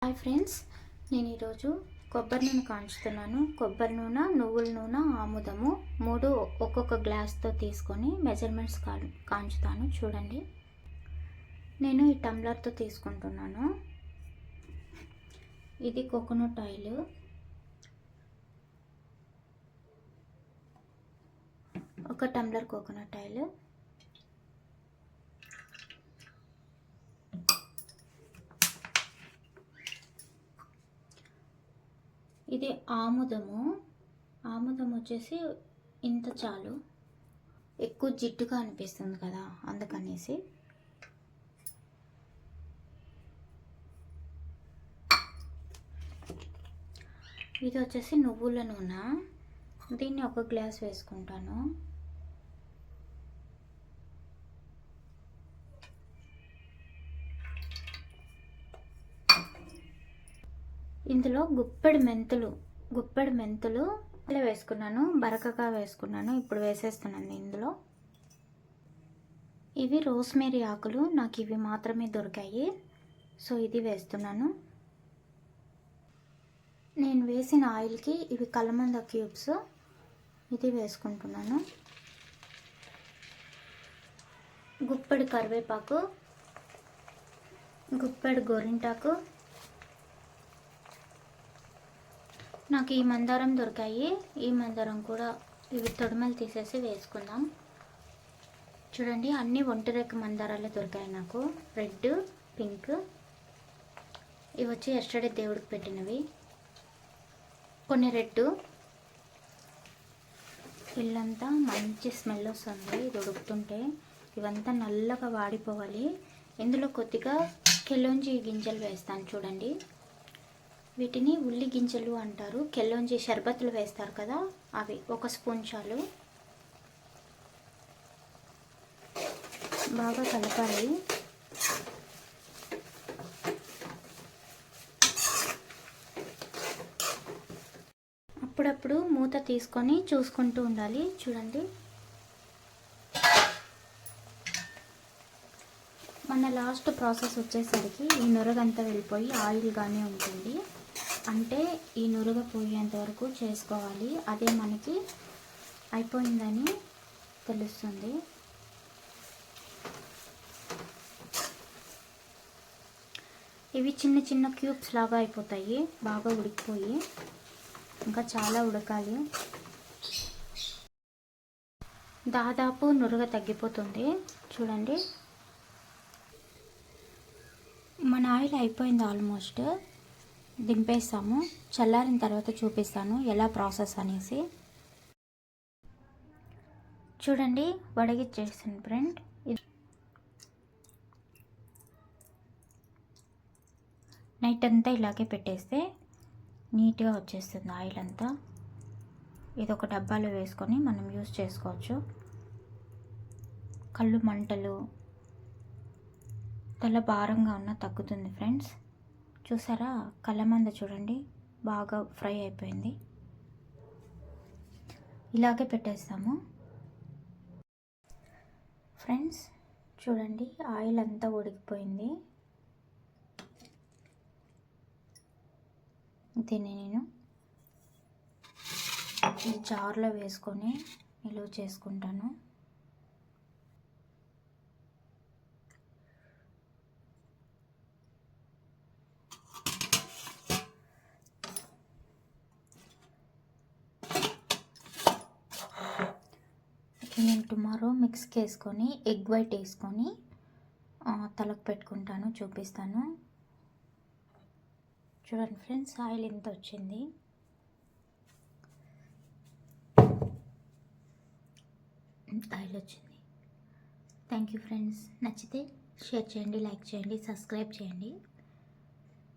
Hi friends, నేను ఈరోజు కొబ్బరి నూనె కాంచుతున్నాను. కొబ్బరి నూనె, నువ్వుల నూనె, ఆముదము 3 ఒక్కొక్క గ్లాస్తో తీసుకొని మెజర్మెంట్స్ కాంచుతాను. చూడండి, నేను ఈ టంబ్లర్తో తీసుకుంటున్నాను. ఇది కోకోనట్ ఆయిల్, ఒక టంబ్లర్ కోకోనట్ ఆయిల్. ఇది ఆముదం వచ్చేసి ఇంత చాలు, ఎక్కువ జిడ్డుగా అనిపిస్తుంది కదా అందుకనేసి. ఇది వచ్చేసి నువ్వుల నూనె, దీన్ని ఒక గ్లాస్ వేసుకుంటాను. ఇందులో గుప్పెడు మెంతులు ఇలా వేసుకున్నాను, బరకగా వేసుకున్నాను. ఇప్పుడు వేసేస్తున్నాను ఇందులో. ఇవి రోస్మేరీ ఆకులు, నాకు ఇవి మాత్రమే దొరికాయి, సో ఇది వేస్తున్నాను. నేను వేసిన ఆయిల్కి ఇవి కలమంద క్యూబ్స్, ఇది వేసుకుంటున్నాను. గుప్పెడు కరివేపాకు, గుప్పెడు గోరింటాకు. నాకు ఈ మందారం దొరికాయి, ఈ మందారం కూడా ఇవి తొడిమలు తీసేసి వేసుకుందాం. చూడండి, అన్ని ఒంటి రేఖ మందారాలే దొరికాయి నాకు, రెడ్, పింక్. ఇవి వచ్చి ఎస్టర్డే దేవుడికి పెట్టినవి. కొన్ని రెడ్. ఇల్లంతా మంచి స్మెల్ వస్తుంది ఇది ఉడుకుతుంటే. ఇవంతా నల్లగా వాడిపోవాలి. ఇందులో కొద్దిగా కెలోంజి గింజలు వేస్తాను. చూడండి, వీటిని ఉల్లి గింజలు అంటారు. కెలోంజి షర్బత్తులు వేస్తారు కదా, అవి 1 స్పూన్ చాలు. బాగా కలపాలి. అప్పుడప్పుడు మూత తీసుకొని చూసుకుంటూ ఉండాలి. చూడండి, మన లాస్ట్ ప్రాసెస్ వచ్చేసరికి ఈ నురగంతా వెళ్ళిపోయి ఆయిల్గానే ఉంటుంది. అంటే ఈ నురగ పోయేంత వరకు చేసుకోవాలి, అదే మనకి అయిపోయిందని తెలుస్తుంది. ఇవి చిన్న చిన్న క్యూబ్స్ లాగా అయిపోతాయి, బాగా ఉడికిపోయి. ఇంకా చాలా ఉడకాలి. దాదాపు నురగ తగ్గిపోతుంది. చూడండి, మన ఆయిల్ అయిపోయింది ఆల్మోస్ట్. దింపేస్తాము. చల్లారిన తర్వాత చూపిస్తాను ఎలా ప్రాసెస్ అనేసి. చూడండి, వడగిచ్చేసాను ఫ్రెండ్. నైట్ అంతా ఇలాగే పెట్టేస్తే నీట్గా వచ్చేస్తుంది ఆయిల్ అంతా. ఇది ఒక డబ్బాలో వేసుకొని మనం యూజ్ చేసుకోవచ్చు. కళ్ళు మంటలు, తల భారంగా ఉన్న తగ్గుతుంది ఫ్రెండ్స్. చూసారా, కలమంద చూడండి బాగా ఫ్రై అయిపోయింది. ఇలాగే పెట్టేస్తాము ఫ్రెండ్స్. చూడండి, ఆయిల్ అంతా ఉడికిపోయింది. దీన్ని నేను ఈ జార్లో వేసుకొని నిలువ చేసుకుంటాను. నేను టుమారో మిక్స్కి వేసుకొని ఎగ్ వైట్ వేసుకొని తలకు పెట్టుకుంటాను, చూపిస్తాను. చూడండి ఫ్రెండ్స్, ఆయిల్ ఎంత వచ్చింది. ఆయిల్ వచ్చింది. Thank you friends. నచ్చితే షేర్ చేయండి, లైక్ చేయండి, సబ్స్క్రైబ్ చేయండి.